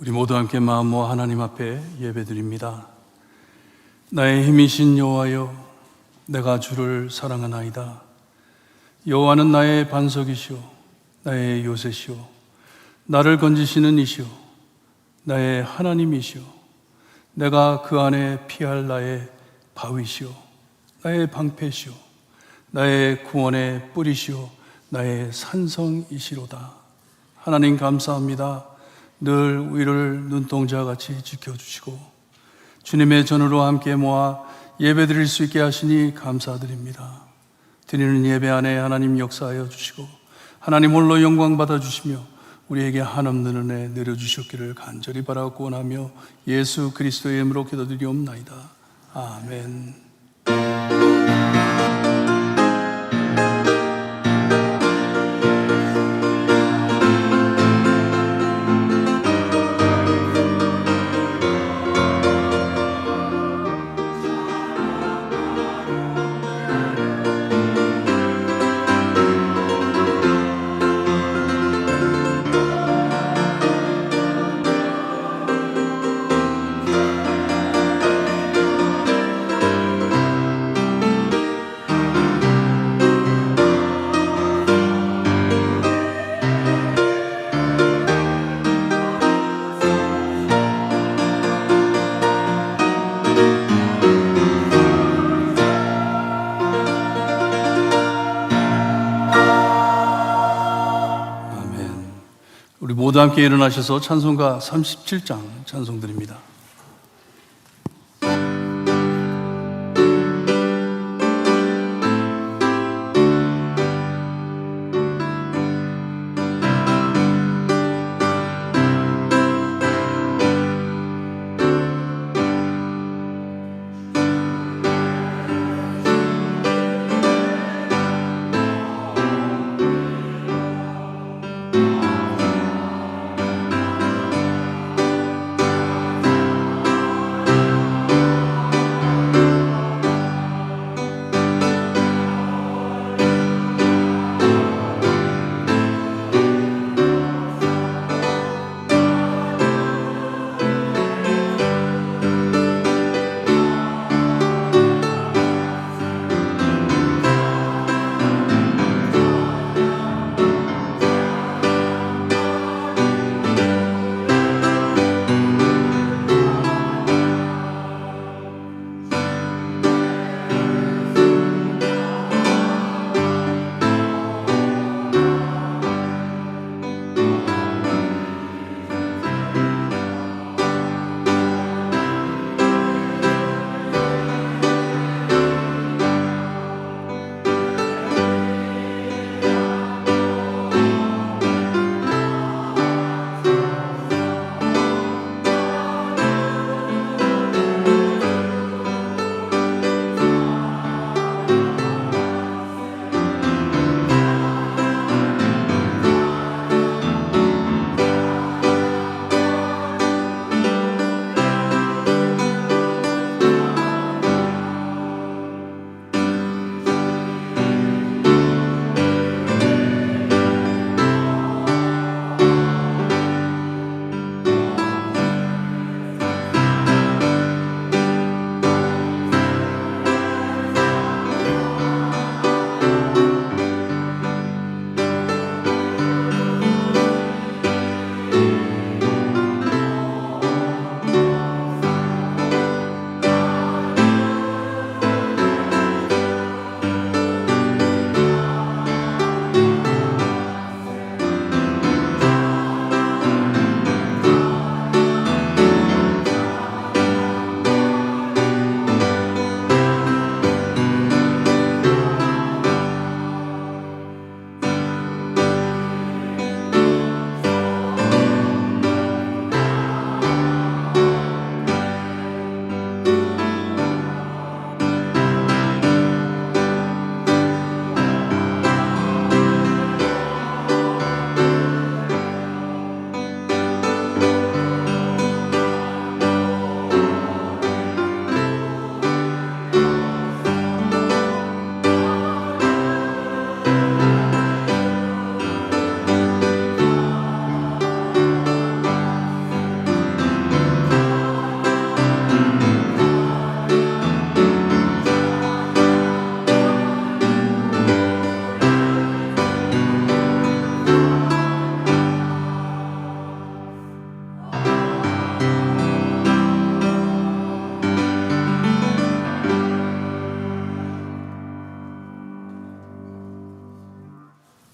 우리 모두 함께 마음 모아 하나님 앞에 예배드립니다. 나의 힘이신 여호와여, 내가 주를 사랑하나이다. 여호와는 나의 반석이시오, 나의 요새시오, 나를 건지시는 이시오, 나의 하나님이시오. 내가 그 안에 피할 나의 바위시오, 나의 방패시오, 나의 구원의 뿌리시오, 나의 산성이시로다. 하나님 감사합니다. 늘 우리를 눈동자같이 지켜주시고 주님의 전으로 함께 모아 예배드릴 수 있게 하시니 감사드립니다. 드리는 예배 안에 하나님 역사하여 주시고 하나님 홀로 영광 받아주시며 우리에게 한없는 은혜 내려주셨기를 간절히 바라고 원하며 예수 그리스도의 이름으로 기도드리옵나이다. 아멘. 우리 모두 함께 일어나셔서 찬송가 37장 찬송 드립니다.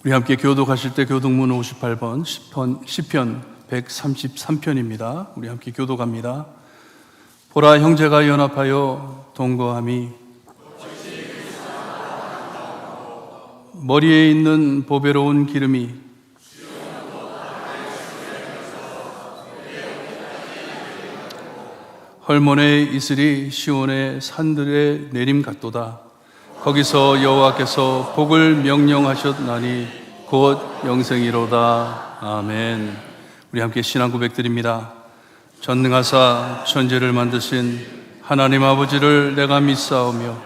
우리 함께 교독하실 때 교독문 58번 시편 133편입니다. 우리 함께 교독합니다. 보라, 형제가 연합하여 동거함이 머리에 있는 보배로운 기름이 헐몬의 이슬이 시온의 산들의 내림 같도다. 거기서 여호와께서 복을 명령하셨나니 곧 영생이로다. 아멘. 우리 함께 신앙 고백드립니다. 전능하사 천지를 만드신 하나님 아버지를 내가 믿사오며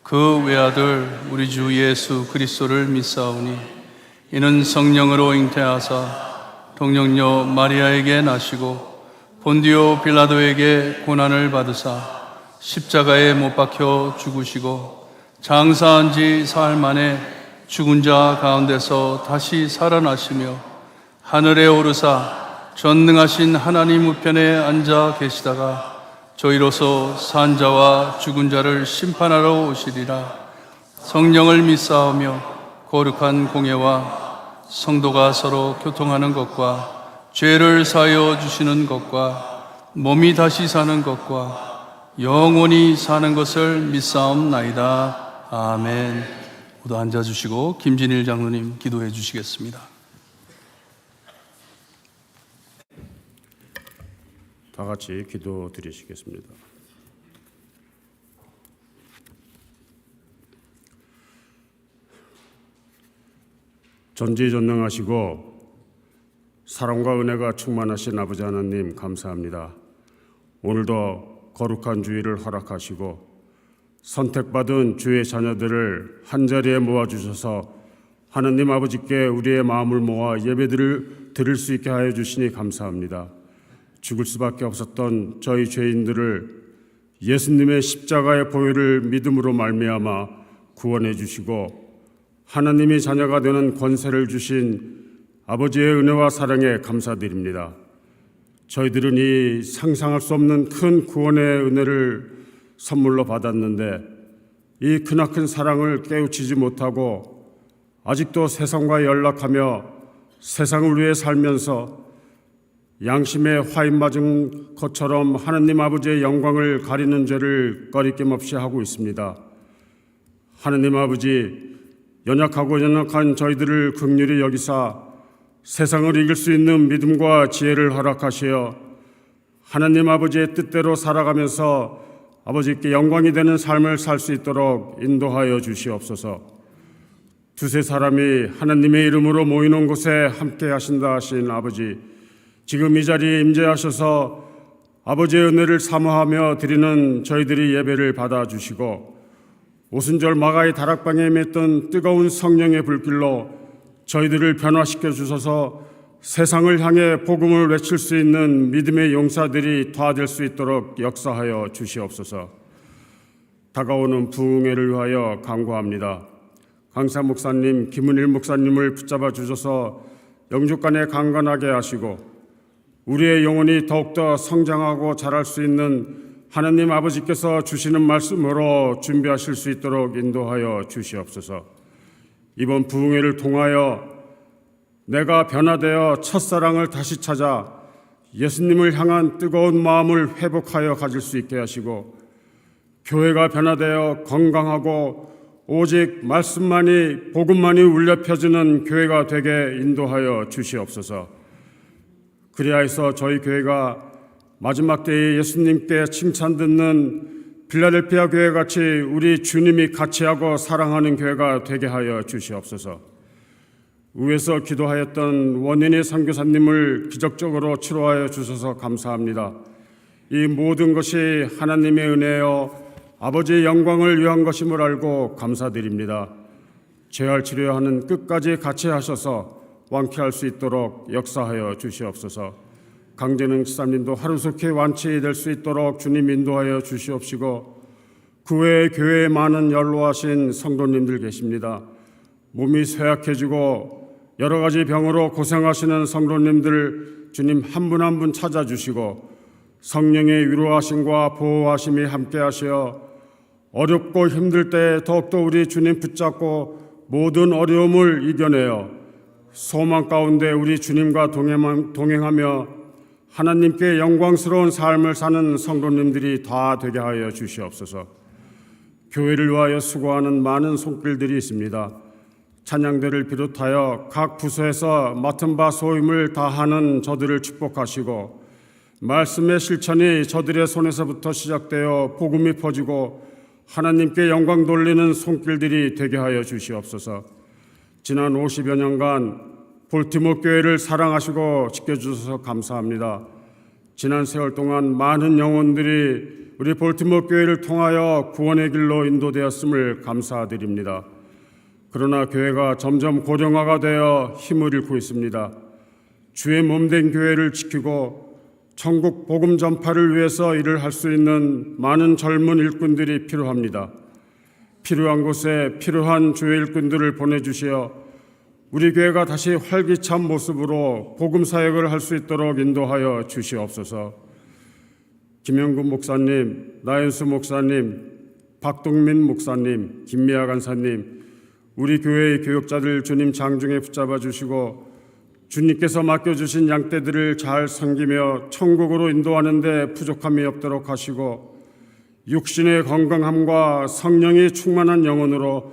그 외아들 우리 주 예수 그리스도를 믿사오니 이는 성령으로 잉태하사 동정녀 마리아에게 나시고 본디오 빌라도에게 고난을 받으사 십자가에 못 박혀 죽으시고 장사한 지 사흘 만에 죽은 자 가운데서 다시 살아나시며 하늘에 오르사 전능하신 하나님 우편에 앉아 계시다가 저희로서 산 자와 죽은 자를 심판하러 오시리라. 성령을 믿사오며 거룩한 공예와 성도가 서로 교통하는 것과 죄를 사하여 주시는 것과 몸이 다시 사는 것과 영원히 사는 것을 믿사옵나이다. 아멘. 모두 앉아주시고 김진일 장로님 기도해 주시겠습니다. 다 같이 기도 드리시겠습니다. 전지전능하시고 사랑과 은혜가 충만하신 아버지 하나님 감사합니다. 오늘도 거룩한 주일을 허락하시고 선택받은 주의 자녀들을 한자리에 모아주셔서 하나님 아버지께 우리의 마음을 모아 예배를 드릴 수 있게 하여 주시니 감사합니다. 죽을 수밖에 없었던 저희 죄인들을 예수님의 십자가의 보혈을 믿음으로 말미암아 구원해 주시고 하나님이 자녀가 되는 권세를 주신 아버지의 은혜와 사랑에 감사드립니다. 저희들은 이 상상할 수 없는 큰 구원의 은혜를 선물로 받았는데 이 크나큰 사랑을 깨우치지 못하고 아직도 세상과 연락하며 세상을 위해 살면서 양심에 화인 맞은 것처럼 하느님 아버지의 영광을 가리는 죄를 꺼리낌 없이 하고 있습니다. 하느님 아버지, 연약하고 연약한 저희들을 긍휼히 여기사 세상을 이길 수 있는 믿음과 지혜를 허락하시어 하느님 아버지의 뜻대로 살아가면서 아버지께 영광이 되는 삶을 살 수 있도록 인도하여 주시옵소서. 두세 사람이 하나님의 이름으로 모이는 곳에 함께 하신다 하신 아버지, 지금 이 자리에 임재하셔서 아버지의 은혜를 사모하며 드리는 저희들이 예배를 받아주시고 오순절 마가의 다락방에 맺던 뜨거운 성령의 불길로 저희들을 변화시켜 주셔서 세상을 향해 복음을 외칠 수 있는 믿음의 용사들이 다 될 수 있도록 역사하여 주시옵소서. 다가오는 부흥회를 위하여 간구합니다. 강사 목사님, 김은일 목사님을 붙잡아 주셔서 영주간에 강건하게 하시고 우리의 영혼이 더욱더 성장하고 자랄 수 있는 하나님 아버지께서 주시는 말씀으로 준비하실 수 있도록 인도하여 주시옵소서. 이번 부흥회를 통하여 내가 변화되어 첫사랑을 다시 찾아 예수님을 향한 뜨거운 마음을 회복하여 가질 수 있게 하시고 교회가 변화되어 건강하고 오직 말씀만이 복음만이 울려 펴지는 교회가 되게 인도하여 주시옵소서. 그리하여서 저희 교회가 마지막 때에 예수님께 칭찬 듣는 필라델피아 교회같이 우리 주님이 같이하고 사랑하는 교회가 되게 하여 주시옵소서. 위에서 기도하였던 원인의 선교사님을 기적적으로 치료하여 주셔서 감사합니다. 이 모든 것이 하나님의 은혜여 아버지의 영광을 위한 것임을 알고 감사드립니다. 재활 치료하는 끝까지 같이 하셔서 완쾌할 수 있도록 역사하여 주시옵소서. 강재능 지사님도 하루속히 완치될 수 있도록 주님 인도하여 주시옵시고 그 외에 교회에 많은 연로하신 성도님들 계십니다. 몸이 쇠약해지고 여러 가지 병으로 고생하시는 성도님들 주님 한 분 한 분 찾아주시고 성령의 위로하심과 보호하심이 함께하시어 어렵고 힘들 때 더욱더 우리 주님 붙잡고 모든 어려움을 이겨내어 소망 가운데 우리 주님과 동행하며 하나님께 영광스러운 삶을 사는 성도님들이 다 되게 하여 주시옵소서. 교회를 위하여 수고하는 많은 손길들이 있습니다. 찬양대를 비롯하여 각 부서에서 맡은 바 소임을 다하는 저들을 축복하시고 말씀의 실천이 저들의 손에서부터 시작되어 복음이 퍼지고 하나님께 영광 돌리는 손길들이 되게 하여 주시옵소서. 지난 50여 년간 볼티모 교회를 사랑하시고 지켜주셔서 감사합니다. 지난 세월 동안 많은 영혼들이 우리 볼티모 교회를 통하여 구원의 길로 인도되었음을 감사드립니다. 그러나 교회가 점점 고령화가 되어 힘을 잃고 있습니다. 주의 몸된 교회를 지키고 천국 복음 전파를 위해서 일을 할 수 있는 많은 젊은 일꾼들이 필요합니다. 필요한 곳에 필요한 주의 일꾼들을 보내주시어 우리 교회가 다시 활기찬 모습으로 복음 사역을 할 수 있도록 인도하여 주시옵소서. 김영근 목사님, 나연수 목사님, 박동민 목사님, 김미아 간사님, 우리 교회의 교육자들 주님 장중에 붙잡아 주시고 주님께서 맡겨주신 양떼들을 잘 섬기며 천국으로 인도하는 데 부족함이 없도록 하시고 육신의 건강함과 성령이 충만한 영혼으로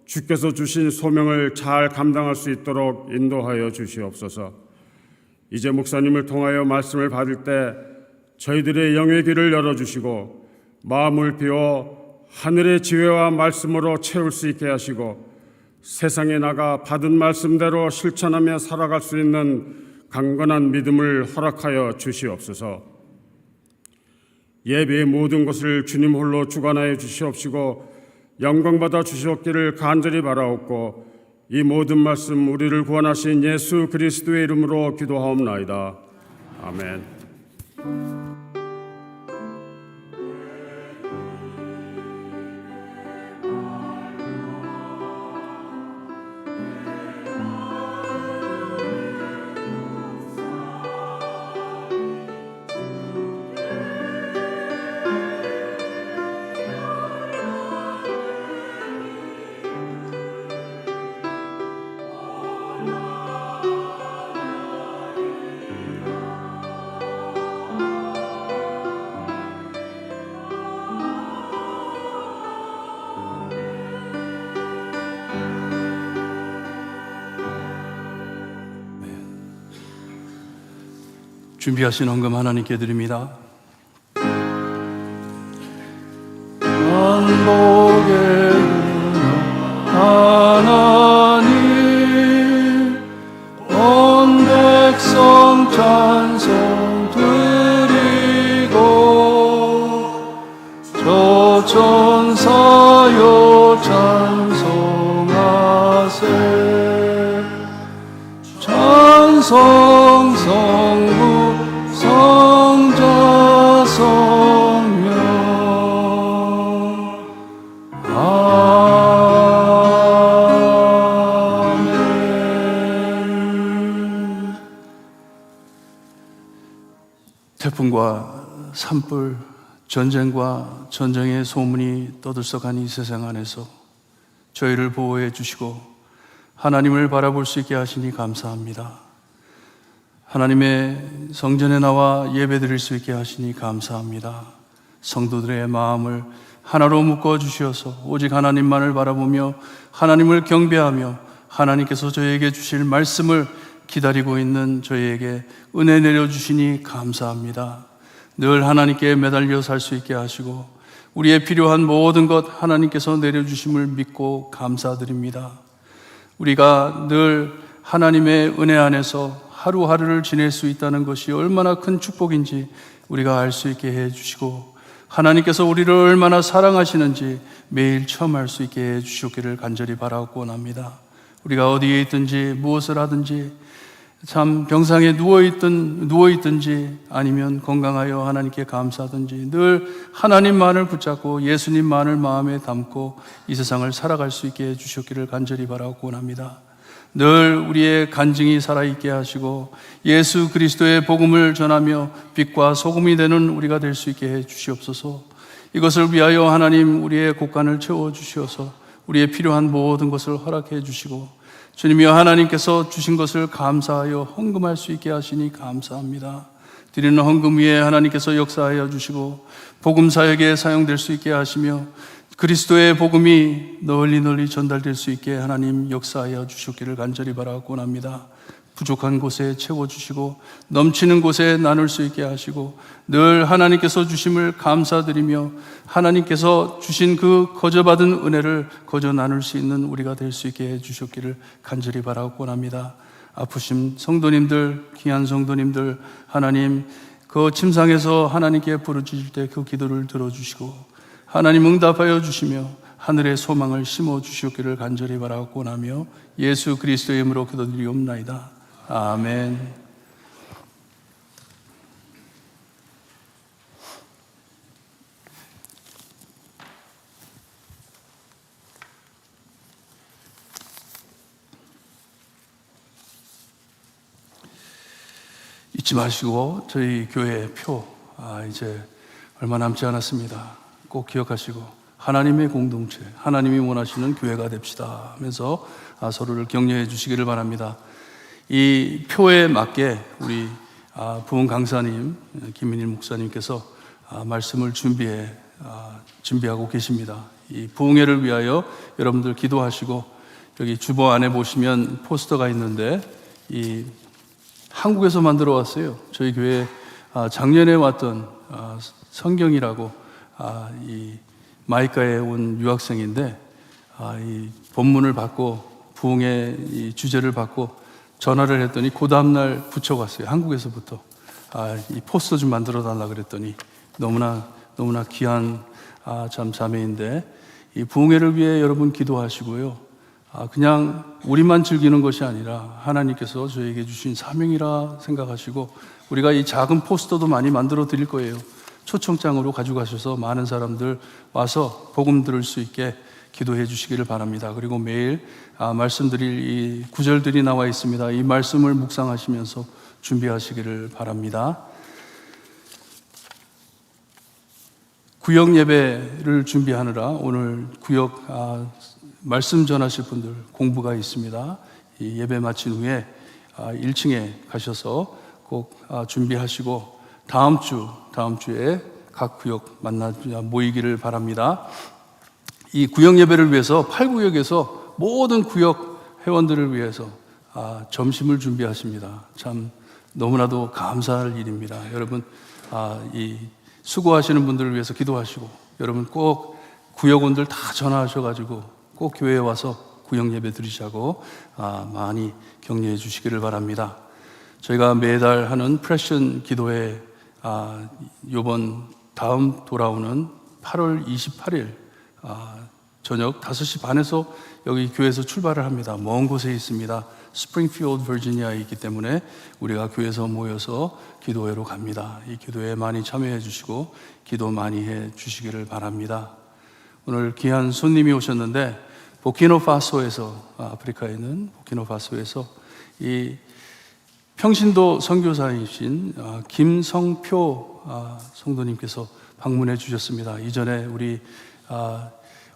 주께서 주신 소명을 잘 감당할 수 있도록 인도하여 주시옵소서. 이제 목사님을 통하여 말씀을 받을 때 저희들의 영의 귀를 열어주시고 마음을 비워 하늘의 지혜와 말씀으로 채울 수 있게 하시고 세상에 나가 받은 말씀대로 실천하며 살아갈 수 있는 강건한 믿음을 허락하여 주시옵소서. 예배의 모든 것을 주님 홀로 주관하여 주시옵시고 영광받아 주시옵기를 간절히 바라옵고 이 모든 말씀 우리를 구원하신 예수 그리스도의 이름으로 기도하옵나이다. 아멘. 준비하신 헌금 하나님께 드립니다. 만복의 하나님, 온 백성 찬송 드리고 저 천사여 찬송하세. 찬송 성부 성자 성령 아멘. 태풍과 산불, 전쟁과 전쟁의 소문이 떠들썩한 이 세상 안에서 저희를 보호해 주시고 하나님을 바라볼 수 있게 하시니 감사합니다. 하나님의 성전에 나와 예배드릴 수 있게 하시니 감사합니다. 성도들의 마음을 하나로 묶어 주시어서 오직 하나님만을 바라보며 하나님을 경배하며 하나님께서 저희에게 주실 말씀을 기다리고 있는 저희에게 은혜 내려주시니 감사합니다. 늘 하나님께 매달려 살 수 있게 하시고 우리의 필요한 모든 것 하나님께서 내려주심을 믿고 감사드립니다. 우리가 늘 하나님의 은혜 안에서 하루하루를 지낼 수 있다는 것이 얼마나 큰 축복인지 우리가 알 수 있게 해주시고 하나님께서 우리를 얼마나 사랑하시는지 매일 처음 알 수 있게 해주시기를 간절히 바라고 원합니다. 우리가 어디에 있든지 무엇을 하든지 참 병상에 누워있든지 아니면 건강하여 하나님께 감사하든지 늘 하나님만을 붙잡고 예수님만을 마음에 담고 이 세상을 살아갈 수 있게 해주셨기를 간절히 바라고 원합니다. 늘 우리의 간증이 살아있게 하시고 예수 그리스도의 복음을 전하며 빛과 소금이 되는 우리가 될 수 있게 해 주시옵소서. 이것을 위하여 하나님 우리의 곳간을 채워주시어서 우리의 필요한 모든 것을 허락해 주시고 주님이여 하나님께서 주신 것을 감사하여 헌금할 수 있게 하시니 감사합니다. 드리는 헌금 위에 하나님께서 역사하여 주시고 복음 사역에 사용될 수 있게 하시며 그리스도의 복음이 널리 전달될 수 있게 하나님 역사하여 주셨기를 간절히 바라고 합니다. 부족한 곳에 채워주시고 넘치는 곳에 나눌 수 있게 하시고 늘 하나님께서 주심을 감사드리며 하나님께서 주신 그 거저받은 은혜를 거저 나눌 수 있는 우리가 될 수 있게 해주셨기를 간절히 바라고 합니다. 아프신 성도님들, 귀한 성도님들 하나님 그 침상에서 하나님께 부르짖을 때 그 기도를 들어주시고 하나님 응답하여 주시며 하늘의 소망을 심어 주시옵기를 간절히 바라고 하며 예수 그리스도의 이름으로 기도드리옵나이다. 아멘. 잊지 마시고 저희 교회 표 이제 얼마 남지 않았습니다. 꼭 기억하시고 하나님의 공동체, 하나님이 원하시는 교회가 됩시다 하면서 서로를 격려해 주시기를 바랍니다. 이 표에 맞게 우리 부흥 강사님 김민일 목사님께서 말씀을 준비하고 계십니다. 이 부흥회를 위하여 여러분들 기도하시고 여기 주보 안에 보시면 포스터가 있는데 이 한국에서 만들어 왔어요. 저희 교회 작년에 왔던 성경이라고 이 마이카에 온 유학생인데 이 본문을 받고 부흥회 이 주제를 받고 전화를 했더니 그 다음날 붙여갔어요. 한국에서부터 이 포스터 좀 만들어 달라 그랬더니 너무나 귀한 참 자매인데 이 부흥회를 위해 여러분 기도하시고요. 그냥 우리만 즐기는 것이 아니라 하나님께서 저에게 주신 사명이라 생각하시고 우리가 이 작은 포스터도 많이 만들어 드릴 거예요. 초청장으로 가져가셔서 많은 사람들 와서 복음 들을 수 있게 기도해 주시기를 바랍니다. 그리고 매일 말씀드릴 이 구절들이 나와 있습니다. 이 말씀을 묵상하시면서 준비하시기를 바랍니다. 구역 예배를 준비하느라 오늘 구역 말씀 전하실 분들 공부가 있습니다. 이 예배 마친 후에 1층에 가셔서 꼭 준비하시고 다음 주에 각 구역 모이기를 바랍니다. 이 구역 예배를 위해서 8구역에서 모든 구역 회원들을 위해서 점심을 준비하십니다. 참 너무나도 감사할 일입니다. 여러분 이 수고하시는 분들을 위해서 기도하시고 여러분 꼭 구역원들 다 전화하셔가지고 꼭 교회에 와서 구역 예배 드리자고 많이 격려해 주시기를 바랍니다. 저희가 매달 하는 프레션 기도회 요번 다음 돌아오는 8월 28일 저녁 5시 반에서 여기 교회에서 출발을 합니다. 먼 곳에 있습니다. 스프링필드 버지니아에 있기 때문에 우리가 교회에서 모여서 기도회로 갑니다. 이 기도회에 많이 참여해 주시고 기도 많이 해 주시기를 바랍니다. 오늘 귀한 손님이 오셨는데 부키노파소에서 아프리카에 있는 부키노파소에서 이 평신도 선교사이신 김성표 성도님께서 방문해 주셨습니다. 이전에 우리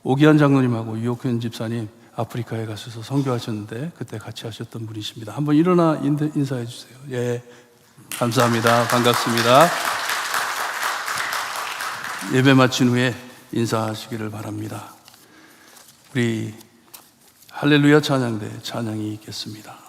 오기한 장로님하고 유옥현 집사님 아프리카에 가셔서 선교하셨는데 그때 같이 하셨던 분이십니다. 한번 일어나 인사해 주세요. 예, 감사합니다. 반갑습니다. 예배 마친 후에 인사하시기를 바랍니다. 우리 할렐루야 찬양대 찬양이 있겠습니다.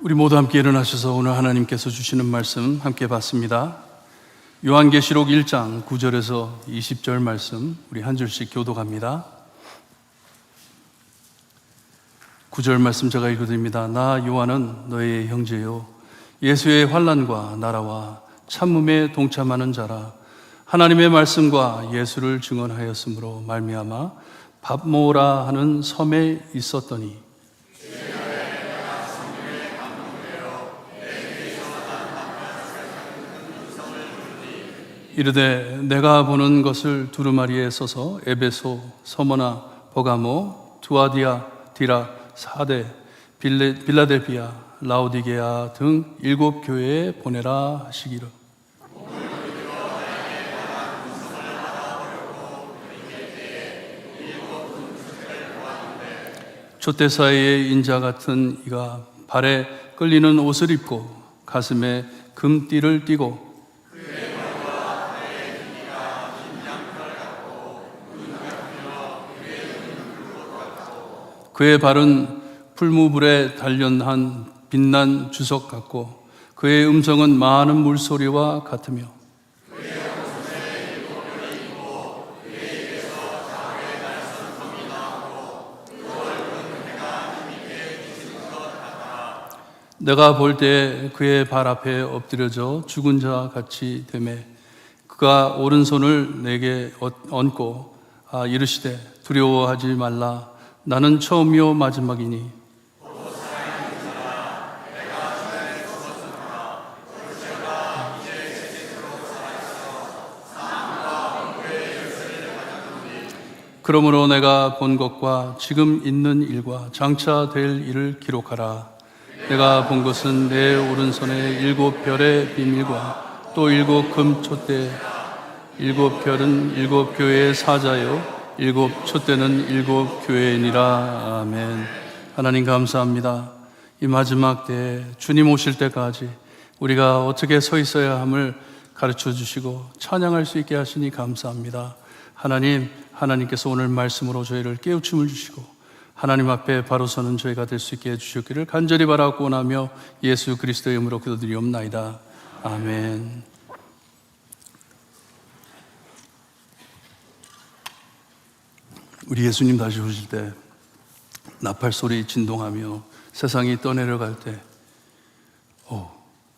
우리 모두 함께 일어나셔서 오늘 하나님께서 주시는 말씀 함께 받습니다. 요한계시록 1장 9절에서 20절 말씀 우리 한 줄씩 교독합니다. 9절 말씀 제가 읽어드립니다. 나 요한은 너의 형제요 예수의 환난과 나라와 참음에 동참하는 자라. 하나님의 말씀과 예수를 증언하였으므로 말미암아 밥모라 하는 섬에 있었더니 이르되 내가 보는 것을 두루마리에 써서 에베소, 서머나, 버가모, 두아디라, 사데, 빌라델피아, 라오디게아 등 7교회에 보내라 하시기를. 촛대 사이에 인자 같은 이가 발에 끌리는 옷을 입고 가슴에 금띠를 띠고 그의 발은 풀무불에 단련한 빛난 주석 같고 그의 음성은 많은 물소리와 같으며 내가 볼 때 그의 발 앞에 엎드려져 죽은 자 같이 되매 그가 오른손을 내게 얹고 이르시되 두려워하지 말라. 나는 처음이요 마지막이니 그러므로 내가 본 것과 지금 있는 일과 장차 될 일을 기록하라. 내가 본 것은 내 오른손에 7별의 비밀과 또 7 금촛대 7별은 7교회의 사자요 7 촛대는 7 교회니라. 아멘. 하나님 감사합니다. 이 마지막 때에 주님 오실 때까지 우리가 어떻게 서 있어야 함을 가르쳐 주시고 찬양할 수 있게 하시니 감사합니다. 하나님께서 오늘 말씀으로 저희를 깨우침을 주시고 하나님 앞에 바로 서는 저희가 될 수 있게 해주셨기를 간절히 바라고 원하며 예수 그리스도의 이름으로 기도드리옵나이다. 아멘. 우리 예수님 다시 오실 때 나팔 소리 진동하며 세상이 떠내려갈 때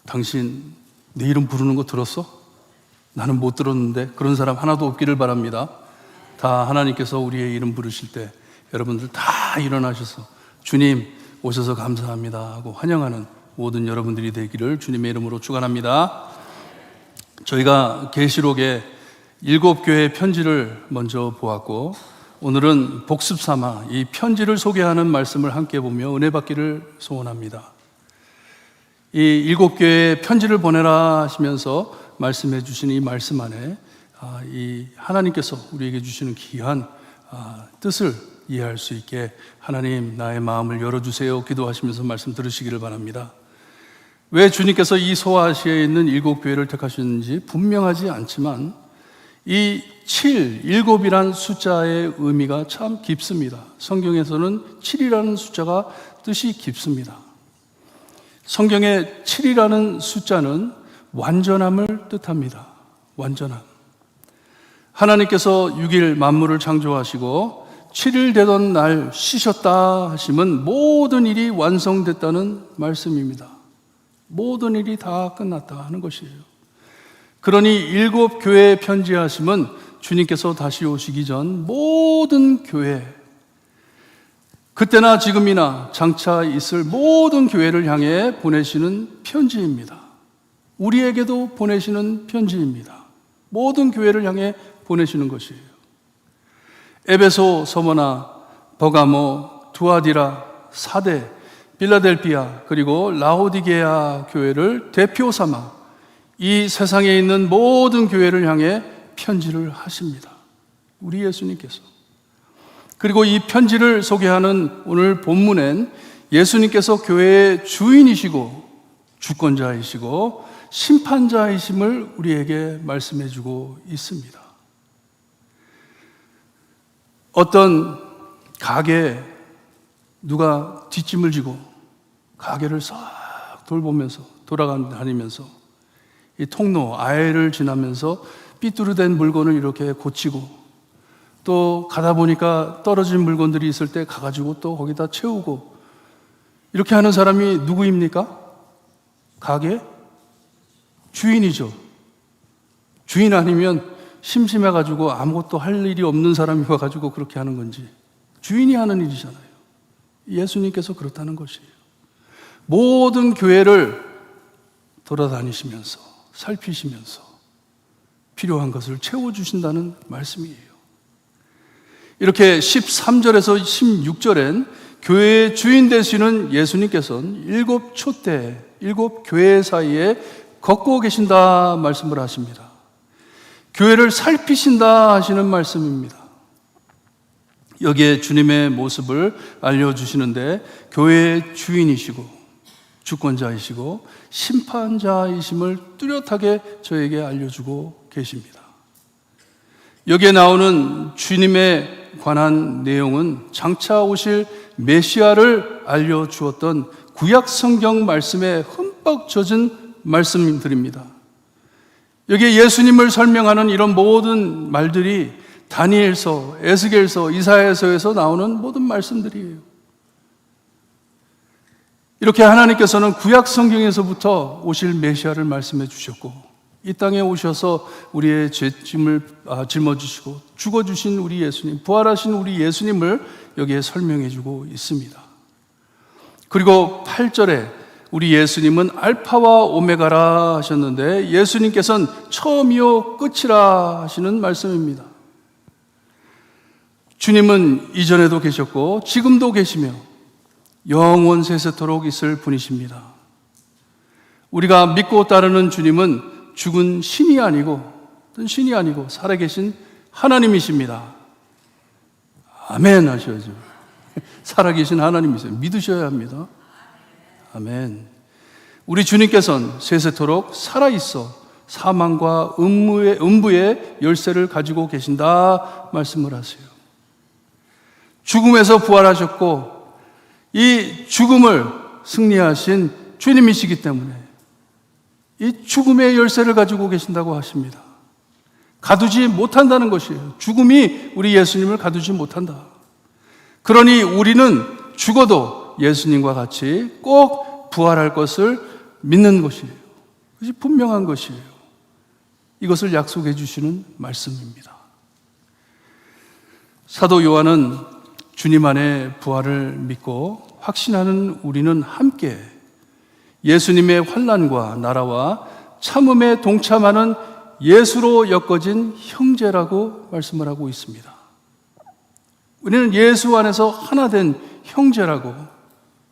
당신 내 이름 부르는 거 들었어? 나는 못 들었는데. 그런 사람 하나도 없기를 바랍니다. 다 하나님께서 우리의 이름 부르실 때 여러분들 다 일어나셔서 주님 오셔서 감사합니다 하고 환영하는 모든 여러분들이 되기를 주님의 이름으로 축원합니다. 저희가 계시록의 7교회 편지를 먼저 보았고 오늘은 복습 삼아 이 편지를 소개하는 말씀을 함께 보며 은혜 받기를 소원합니다. 이 7교회에 편지를 보내라 하시면서 말씀해 주신 이 말씀 안에 이 하나님께서 우리에게 주시는 귀한 뜻을 이해할 수 있게 하나님 나의 마음을 열어주세요 기도하시면서 말씀 들으시기를 바랍니다. 왜 주님께서 이 소아시아에 있는 7교회를 택하셨는지 분명하지 않지만 이 7이란 숫자의 의미가 참 깊습니다. 성경에서는 7이라는 숫자가 뜻이 깊습니다. 성경의 7이라는 숫자는 완전함을 뜻합니다. 완전함. 하나님께서 6일 만물을 창조하시고 7일 되던 날 쉬셨다 하시면 모든 일이 완성됐다는 말씀입니다. 모든 일이 다 끝났다 하는 것이에요. 그러니 7교회에 편지하시면 주님께서 다시 오시기 전 모든 교회, 그때나 지금이나 장차 있을 모든 교회를 향해 보내시는 편지입니다. 우리에게도 보내시는 편지입니다. 모든 교회를 향해 보내시는 것이에요. 에베소, 서머나, 버가모, 두아디라, 사데, 빌라델피아 그리고 라오디게아 교회를 대표 삼아 이 세상에 있는 모든 교회를 향해 편지를 하십니다. 우리 예수님께서. 그리고 이 편지를 소개하는 오늘 본문엔 예수님께서 교회의 주인이시고 주권자이시고 심판자이심을 우리에게 말씀해 주고 있습니다. 어떤 가게에 누가 뒷짐을 지고 가게를 싹 돌보면서 돌아다니면서 이 통로 아해를 지나면서 삐뚤어된 물건을 이렇게 고치고, 또 가다 보니까 떨어진 물건들이 있을 때 가가지고 또 거기다 채우고, 이렇게 하는 사람이 누구입니까? 가게 주인이죠. 주인 아니면 심심해가지고 아무것도 할 일이 없는 사람이 와가지고 그렇게 하는 건지, 주인이 하는 일이잖아요. 예수님께서 그렇다는 것이에요. 모든 교회를 돌아다니시면서 살피시면서 필요한 것을 채워주신다는 말씀이에요. 이렇게 13절에서 16절엔 교회의 주인 되시는 예수님께서는 7 촛대, 7 교회 사이에 걷고 계신다 말씀을 하십니다. 교회를 살피신다 하시는 말씀입니다. 여기에 주님의 모습을 알려주시는데, 교회의 주인이시고 주권자이시고 심판자이심을 뚜렷하게 저에게 알려주고 계십니다. 여기에 나오는 주님에 관한 내용은 장차 오실 메시아를 알려주었던 구약 성경 말씀에 흠뻑 젖은 말씀들입니다. 여기에 예수님을 설명하는 이런 모든 말들이 다니엘서, 에스겔서, 이사야서에서 나오는 모든 말씀들이에요. 이렇게 하나님께서는 구약 성경에서부터 오실 메시아를 말씀해 주셨고, 이 땅에 오셔서 우리의 죄짐을 짊어지시고 죽어주신 우리 예수님, 부활하신 우리 예수님을 여기에 설명해 주고 있습니다. 그리고 8절에 우리 예수님은 알파와 오메가라 하셨는데, 예수님께서는 처음이요 끝이라 하시는 말씀입니다. 주님은 이전에도 계셨고 지금도 계시며 영원 세세토록 있을 분이십니다. 우리가 믿고 따르는 주님은 죽은 신이 아니고 살아계신 하나님이십니다. 아멘 하셔야죠. 살아계신 하나님이세요. 믿으셔야 합니다. 아멘. 우리 주님께서는 세세토록 살아있어 사망과 음부의 열쇠를 가지고 계신다 말씀을 하세요. 죽음에서 부활하셨고 이 죽음을 승리하신 주님이시기 때문에 이 죽음의 열쇠를 가지고 계신다고 하십니다. 가두지 못한다는 것이에요. 죽음이 우리 예수님을 가두지 못한다. 그러니 우리는 죽어도 예수님과 같이 꼭 부활할 것을 믿는 것이에요. 그것이 분명한 것이에요. 이것을 약속해 주시는 말씀입니다. 사도 요한은 주님 안에 부활을 믿고 확신하는 우리는 함께 예수님의 환난과 나라와 참음에 동참하는 예수로 엮어진 형제라고 말씀을 하고 있습니다. 우리는 예수 안에서 하나 된 형제라고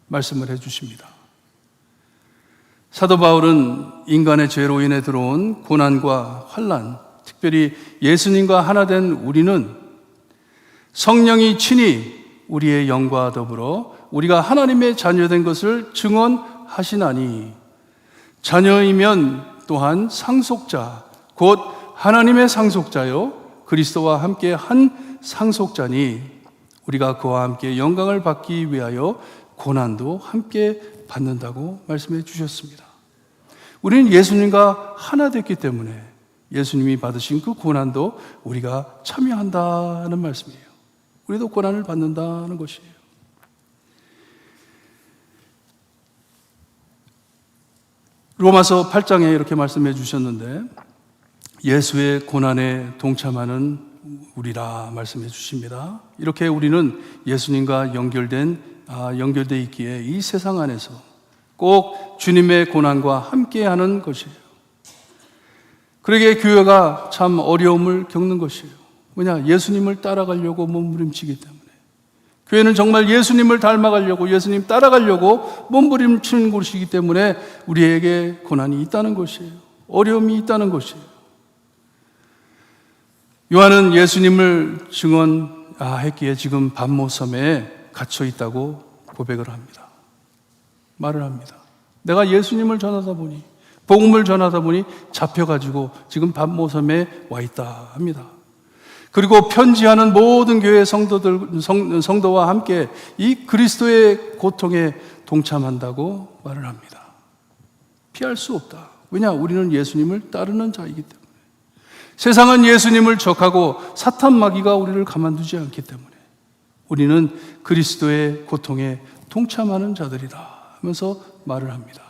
말씀을 해 주십니다. 사도 바울은 인간의 죄로 인해 들어온 고난과 환난, 특별히 예수님과 하나 된 우리는 성령이 친히 우리의 영과 더불어 우리가 하나님의 자녀된 것을 증언하시나니, 자녀이면 또한 상속자 곧 하나님의 상속자요 그리스도와 함께 한 상속자니, 우리가 그와 함께 영광을 받기 위하여 고난도 함께 받는다고 말씀해 주셨습니다. 우리는 예수님과 하나 됐기 때문에 예수님이 받으신 그 고난도 우리가 참여한다는 말씀이에요. 우리도 고난을 받는다는 것이에요. 로마서 8장에 이렇게 말씀해 주셨는데, 예수의 고난에 동참하는 우리라 말씀해 주십니다. 이렇게 우리는 예수님과 연결돼 있기에 이 세상 안에서 꼭 주님의 고난과 함께하는 것이에요. 그러기에 교회가 참 어려움을 겪는 것이에요. 뭐냐? 예수님을 따라가려고 몸부림치기 때문에. 교회는 정말 예수님을 닮아가려고, 예수님 따라가려고 몸부림치는 곳이기 때문에 우리에게 고난이 있다는 것이에요. 어려움이 있다는 것이에요. 요한은 예수님을 증언했기에 지금 반모섬에 갇혀 있다고 고백을 합니다. 말을 합니다. 내가 예수님을 전하다 보니, 복음을 전하다 보니 잡혀가지고 지금 반모섬에 와 있다 합니다. 그리고 편지하는 모든 교회 성도와 함께 이 그리스도의 고통에 동참한다고 말을 합니다. 피할 수 없다. 왜냐? 우리는 예수님을 따르는 자이기 때문에. 세상은 예수님을 적하고 사탄 마귀가 우리를 가만두지 않기 때문에 우리는 그리스도의 고통에 동참하는 자들이다 하면서 말을 합니다.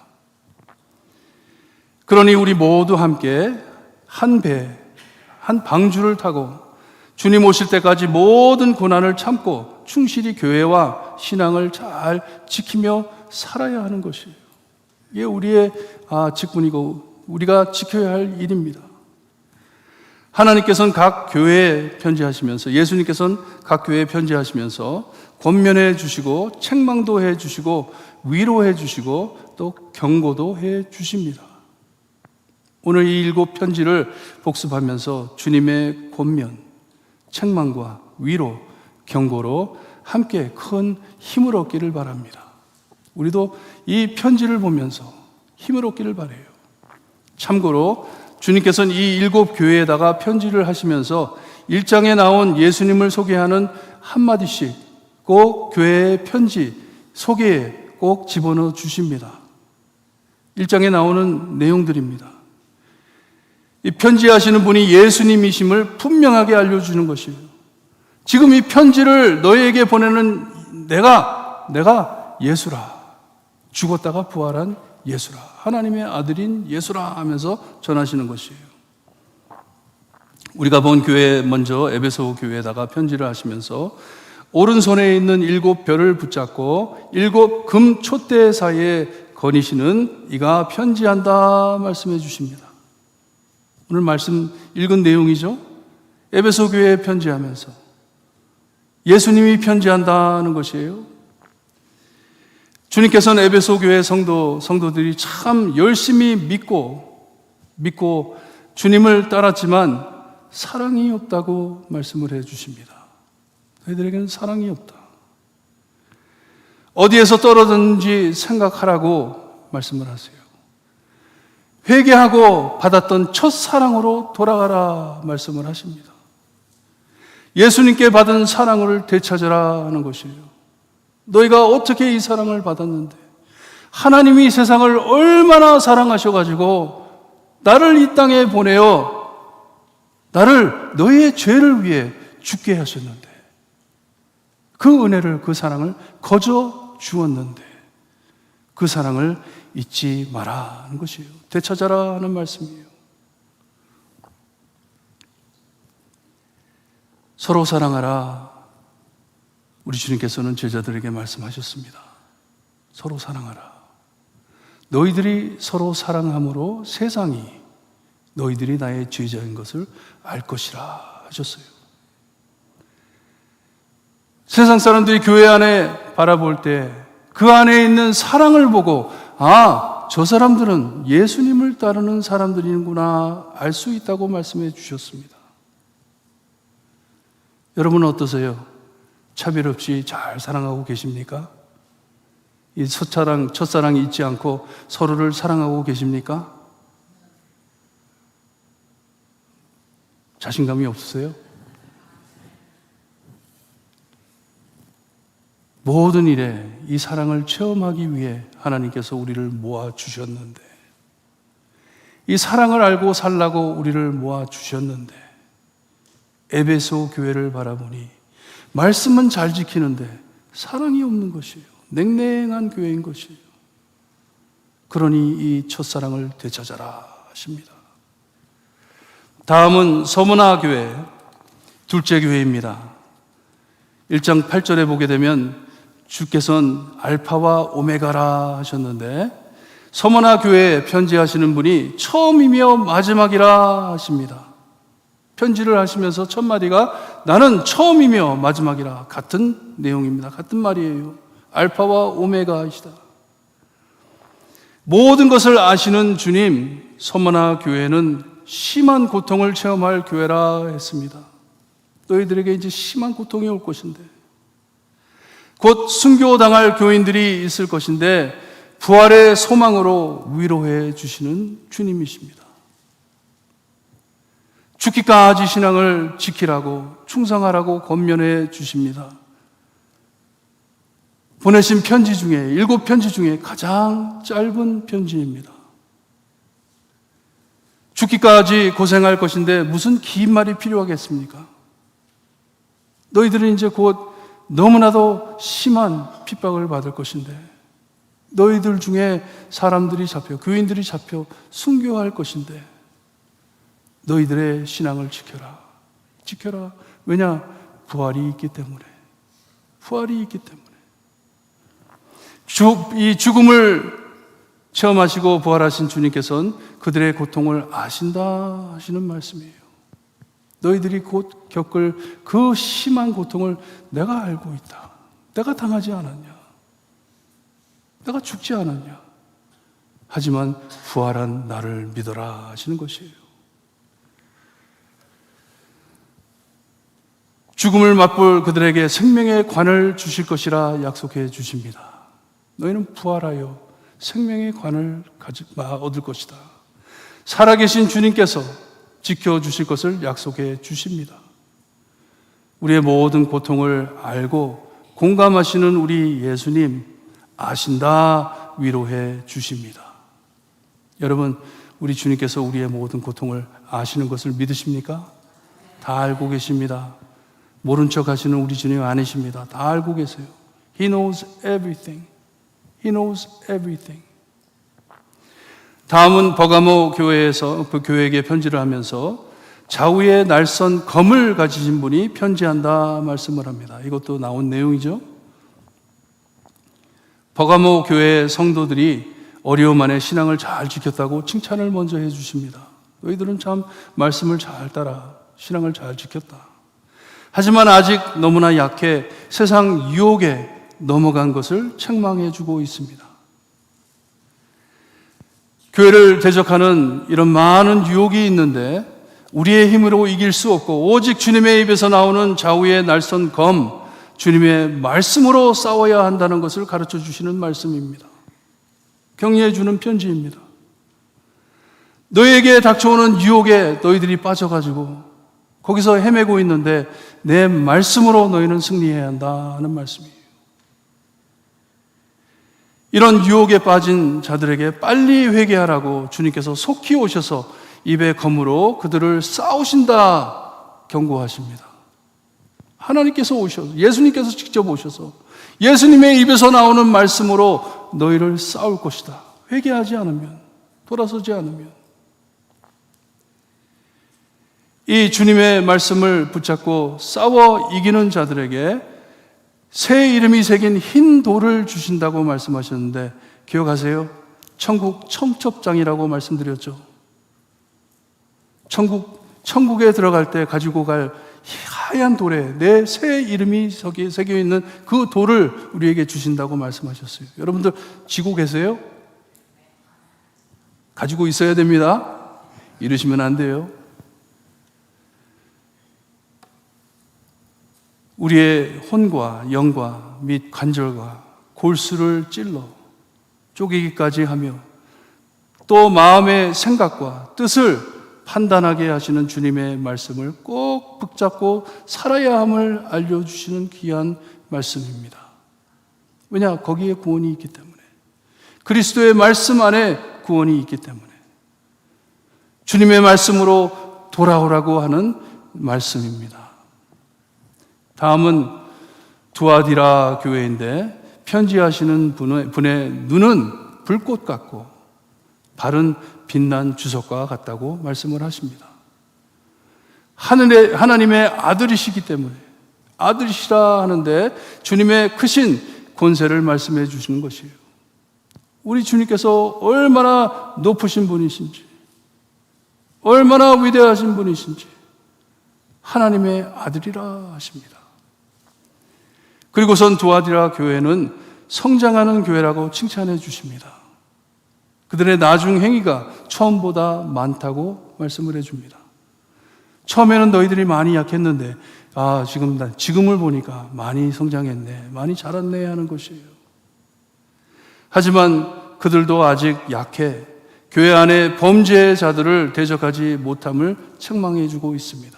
그러니 우리 모두 함께 한 배, 한 방주를 타고 주님 오실 때까지 모든 고난을 참고 충실히 교회와 신앙을 잘 지키며 살아야 하는 것이에요. 이게 우리의 직분이고 우리가 지켜야 할 일입니다. 하나님께서는 각 교회에 편지하시면서, 예수님께서는 각 교회에 편지하시면서 권면해 주시고 책망도 해 주시고 위로해 주시고 또 경고도 해 주십니다. 오늘 이 7 편지를 복습하면서 주님의 권면, 책망과 위로, 경고로 함께 큰 힘을 얻기를 바랍니다. 우리도 이 편지를 보면서 힘을 얻기를 바라요. 참고로 주님께서는 이 7 교회에다가 편지를 하시면서 1장에 나온 예수님을 소개하는 한마디씩 꼭 교회의 편지 소개에 꼭 집어넣어 주십니다. 1장에 나오는 내용들입니다. 이 편지하시는 분이 예수님이심을 분명하게 알려주는 것이에요. 지금 이 편지를 너희에게 보내는 내가 예수라. 죽었다가 부활한 예수라. 하나님의 아들인 예수라 하면서 전하시는 것이에요. 우리가 본 교회 먼저 에베소 교회에다가 편지를 하시면서 오른손에 있는 7 별을 붙잡고 7 금 촛대 사이에 거니시는 이가 편지한다 말씀해 주십니다. 오늘 말씀 읽은 내용이죠. 에베소 교회에 편지하면서 예수님이 편지한다는 것이에요. 주님께서는 에베소 교회 성도들이 참 열심히 믿고 주님을 따랐지만 사랑이 없다고 말씀을 해 주십니다. 너희들에게는 사랑이 없다. 어디에서 떨어졌는지 생각하라고 말씀을 하세요. 회개하고 받았던 첫 사랑으로 돌아가라 말씀을 하십니다. 예수님께 받은 사랑을 되찾으라 하는 것이에요. 너희가 어떻게 이 사랑을 받았는데 하나님이 세상을 얼마나 사랑하셔가지고 나를 이 땅에 보내어 나를 너희의 죄를 위해 죽게 하셨는데 그 은혜를, 그 사랑을 거저 주었는데 그 사랑을 잊지 마라 하는 것이에요. 되찾아라 하는 말씀이에요. 서로 사랑하라. 우리 주님께서는 제자들에게 말씀하셨습니다. 서로 사랑하라. 너희들이 서로 사랑함으로 세상이 너희들이 나의 죄자인 것을 알 것이라 하셨어요. 세상 사람들이 교회 안에 바라볼 때 그 안에 있는 사랑을 보고 저 사람들은 예수님을 따르는 사람들이구나 알 수 있다고 말씀해 주셨습니다. 여러분은 어떠세요? 차별 없이 잘 사랑하고 계십니까? 이 첫사랑이 잊지 않고 서로를 사랑하고 계십니까? 자신감이 없으세요? 모든 일에 이 사랑을 체험하기 위해 하나님께서 우리를 모아주셨는데 이 사랑을 알고 살라고 우리를 모아주셨는데 에베소 교회를 바라보니 말씀은 잘 지키는데 사랑이 없는 것이에요. 냉랭한 교회인 것이에요. 그러니 이 첫사랑을 되찾아라 하십니다. 다음은 서문화 교회, 둘째 교회입니다. 1장 8절에 보게 되면 주께서는 알파와 오메가라 하셨는데 서문화 교회에 편지하시는 분이 처음이며 마지막이라 하십니다. 편지를 하시면서 첫 마디가 나는 처음이며 마지막이라 같은 내용입니다. 같은 말이에요. 알파와 오메가이시다. 모든 것을 아시는 주님, 서문화 교회는 심한 고통을 체험할 교회라 했습니다. 너희들에게 이제 심한 고통이 올 것인데 곧 순교당할 교인들이 있을 것인데 부활의 소망으로 위로해 주시는 주님이십니다. 죽기까지 신앙을 지키라고 충성하라고 권면해 주십니다. 보내신 편지 중에 7 편지 중에 가장 짧은 편지입니다. 죽기까지 고생할 것인데 무슨 긴 말이 필요하겠습니까? 너희들은 이제 곧 너무나도 심한 핍박을 받을 것인데, 너희들 중에 사람들이 잡혀, 교인들이 잡혀 순교할 것인데, 너희들의 신앙을 지켜라. 지켜라. 왜냐? 부활이 있기 때문에. 부활이 있기 때문에. 이 죽음을 체험하시고 부활하신 주님께서는 그들의 고통을 아신다 하시는 말씀이에요. 너희들이 곧 겪을 그 심한 고통을 내가 알고 있다. 내가 당하지 않았냐? 내가 죽지 않았냐? 하지만 부활한 나를 믿어라 하시는 것이에요. 죽음을 맛볼 그들에게 생명의 관을 주실 것이라 약속해 주십니다. 너희는 부활하여 생명의 관을 얻을 것이다. 살아계신 주님께서 지켜주실 것을 약속해 주십니다. 우리의 모든 고통을 알고 공감하시는 우리 예수님 아신다 위로해 주십니다. 여러분, 우리 주님께서 우리의 모든 고통을 아시는 것을 믿으십니까? 다 알고 계십니다. 모른 척 하시는 우리 주님 아니십니다. 다 알고 계세요. He knows everything. He knows everything. 다음은 버가모 교회에서 그 교회에게 편지를 하면서 좌우에 날선 검을 가지신 분이 편지한다 말씀을 합니다. 이것도 나온 내용이죠. 버가모 교회 성도들이 어려움 안에 신앙을 잘 지켰다고 칭찬을 먼저 해 주십니다. 너희들은 참 말씀을 잘 따라 신앙을 잘 지켰다. 하지만 아직 너무나 약해 세상 유혹에 넘어간 것을 책망해 주고 있습니다. 교회를 대적하는 이런 많은 유혹이 있는데 우리의 힘으로 이길 수 없고 오직 주님의 입에서 나오는 좌우의 날선 검, 주님의 말씀으로 싸워야 한다는 것을 가르쳐 주시는 말씀입니다. 격려해 주는 편지입니다. 너희에게 닥쳐오는 유혹에 너희들이 빠져가지고 거기서 헤매고 있는데 내 말씀으로 너희는 승리해야 한다는 말씀이에요. 이런 유혹에 빠진 자들에게 빨리 회개하라고 주님께서 속히 오셔서 입의 검으로 그들을 싸우신다 경고하십니다. 하나님께서 오셔서, 예수님께서 직접 오셔서 예수님의 입에서 나오는 말씀으로 너희를 싸울 것이다. 회개하지 않으면, 돌아서지 않으면. 이 주님의 말씀을 붙잡고 싸워 이기는 자들에게 새 이름이 새긴 흰 돌을 주신다고 말씀하셨는데 기억하세요? 천국 청첩장이라고 말씀드렸죠. 천국에 들어갈 때 가지고 갈 하얀 돌에 내 새 이름이 새겨 있는 그 돌을 우리에게 주신다고 말씀하셨어요. 여러분들 지고 계세요? 가지고 있어야 됩니다. 이러시면 안 돼요. 우리의 혼과 영과 및 관절과 골수를 찔러 쪼개기까지 하며 또 마음의 생각과 뜻을 판단하게 하시는 주님의 말씀을 꼭 붙잡고 살아야 함을 알려주시는 귀한 말씀입니다. 왜냐? 거기에 구원이 있기 때문에. 그리스도의 말씀 안에 구원이 있기 때문에. 주님의 말씀으로 돌아오라고 하는 말씀입니다. 다음은 두아디라 교회인데 편지하시는 분의 눈은 불꽃 같고 발은 빛난 주석과 같다고 말씀을 하십니다. 하나님의 아들이시기 때문에 아들이시라 하는데 주님의 크신 권세를 말씀해 주시는 것이에요. 우리 주님께서 얼마나 높으신 분이신지, 얼마나 위대하신 분이신지 하나님의 아들이라 하십니다. 그리고선 두아디라 교회는 성장하는 교회라고 칭찬해 주십니다. 그들의 나중 행위가 처음보다 많다고 말씀을 해줍니다. 처음에는 너희들이 많이 약했는데 지금을 보니까 많이 성장했네, 많이 자랐네 하는 것이에요. 하지만 그들도 아직 약해 교회 안에 범죄자들을 대적하지 못함을 책망해 주고 있습니다.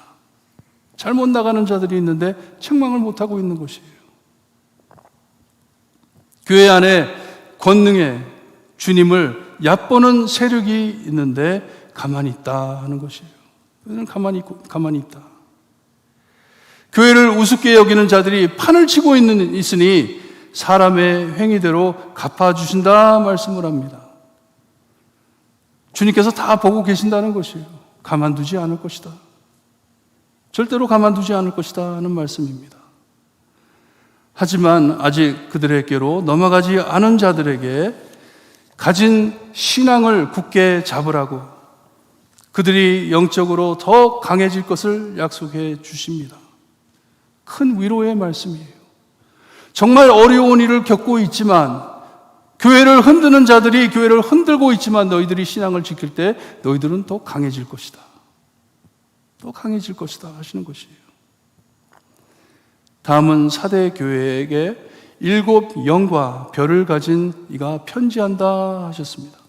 잘못 나가는 자들이 있는데 책망을 못하고 있는 것이에요. 교회 안에 권능의 주님을 얕보는 세력이 있는데 가만히 있다 하는 것이에요. 그들은 가만히 있다. 교회를 우습게 여기는 자들이 판을 치고 있으니 사람의 행위대로 갚아주신다 말씀을 합니다. 주님께서 다 보고 계신다는 것이에요. 가만두지 않을 것이다. 절대로 가만두지 않을 것이다 하는 말씀입니다. 하지만 아직 그들에게로 넘어가지 않은 자들에게 가진 신앙을 굳게 잡으라고 그들이 영적으로 더 강해질 것을 약속해 주십니다. 큰 위로의 말씀이에요. 정말 어려운 일을 겪고 있지만 교회를 흔드는 자들이 교회를 흔들고 있지만 너희들이 신앙을 지킬 때 너희들은 더 강해질 것이다. 더 강해질 것이다 하시는 것이에요. 다음은 사대 교회에게 7 영과 별을 가진 이가 편지한다 하셨습니다.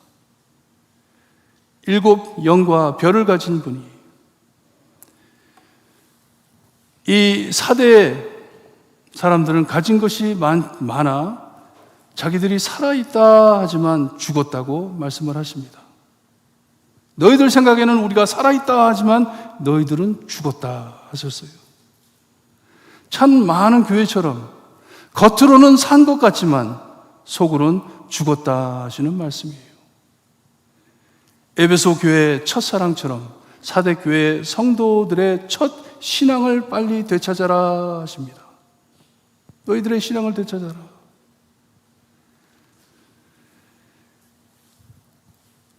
7 영과 별을 가진 분이 이 사대의 사람들은 가진 것이 많아 자기들이 살아있다 하지만 죽었다고 말씀을 하십니다. 너희들 생각에는 우리가 살아있다 하지만 너희들은 죽었다 하셨어요. 참 많은 교회처럼 겉으로는 산 것 같지만 속으로는 죽었다 하시는 말씀이에요. 에베소 교회의 첫사랑처럼 사대 교회 성도들의 첫 신앙을 빨리 되찾아라 하십니다. 너희들의 신앙을 되찾아라.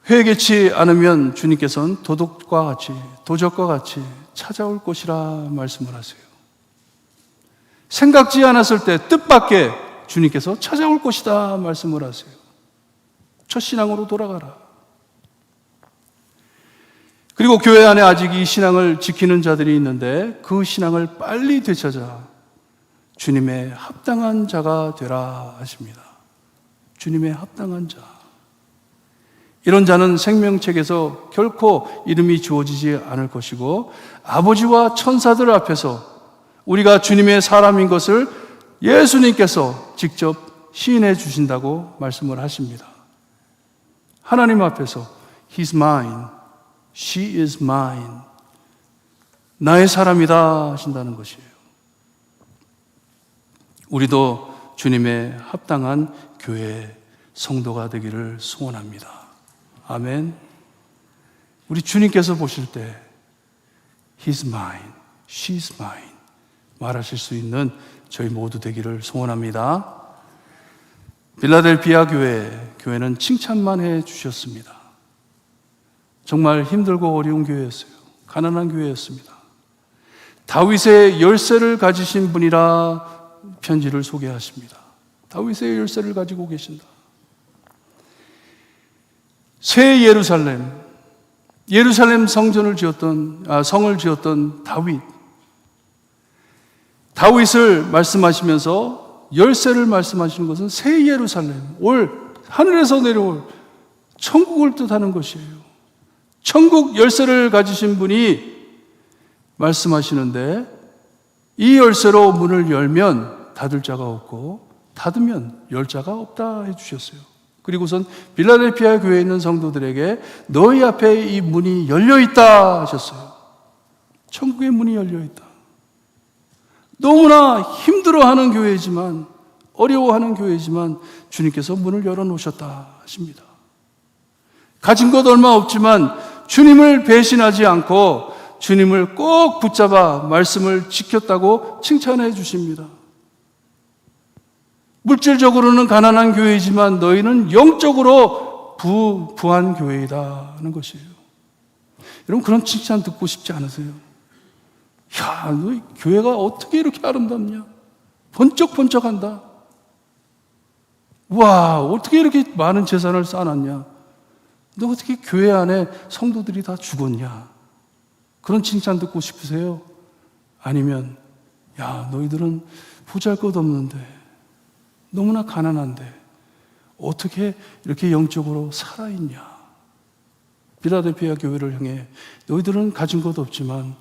회개치 않으면 주님께서는 도적과 같이 찾아올 것이라 말씀을 하세요. 생각지 않았을 때 뜻밖의 주님께서 찾아올 것이다 말씀을 하세요. 첫 신앙으로 돌아가라. 그리고 교회 안에 아직 이 신앙을 지키는 자들이 있는데 그 신앙을 빨리 되찾아 주님의 합당한 자가 되라 하십니다. 주님의 합당한 자. 이런 자는 생명책에서 결코 이름이 주어지지 않을 것이고 아버지와 천사들 앞에서 우리가 주님의 사람인 것을 예수님께서 직접 시인해 주신다고 말씀을 하십니다. 하나님 앞에서 He's mine, She is mine. 나의 사람이다 하신다는 것이에요. 우리도 주님의 합당한 교회 성도가 되기를 소원합니다. 아멘. 우리 주님께서 보실 때 He's mine, She's mine 말하실 수 있는 저희 모두 되기를 소원합니다. 빌라델피아 교회는 칭찬만 해 주셨습니다. 정말 힘들고 어려운 교회였어요. 가난한 교회였습니다. 다윗의 열쇠를 가지신 분이라 편지를 소개하십니다. 다윗의 열쇠를 가지고 계신다. 새 예루살렘 성을 지었던 다윗을 말씀하시면서 열쇠를 말씀하시는 것은 새 예루살렘, 하늘에서 내려올 천국을 뜻하는 것이에요. 천국 열쇠를 가지신 분이 말씀하시는데 이 열쇠로 문을 열면 닫을 자가 없고 닫으면 열 자가 없다 해주셨어요. 그리고선 빌라델피아 교회에 있는 성도들에게 너희 앞에 이 문이 열려있다 하셨어요. 천국의 문이 열려있다. 너무나 힘들어하는 교회지만 어려워하는 교회지만 주님께서 문을 열어놓으셨다 하십니다. 가진 것 얼마 없지만 주님을 배신하지 않고 주님을 꼭 붙잡아 말씀을 지켰다고 칭찬해 주십니다. 물질적으로는 가난한 교회이지만 너희는 영적으로 부한 교회이다 하는 것이에요. 여러분 그런 칭찬 듣고 싶지 않으세요? 야, 너 교회가 어떻게 이렇게 아름답냐? 번쩍번쩍한다. 와, 어떻게 이렇게 많은 재산을 쌓아놨냐? 너 어떻게 교회 안에 성도들이 다 죽었냐? 그런 칭찬 듣고 싶으세요? 아니면 야, 너희들은 보잘것없는데 너무나 가난한데 어떻게 이렇게 영적으로 살아있냐? 빌라델피아 교회를 향해 너희들은 가진 것 없지만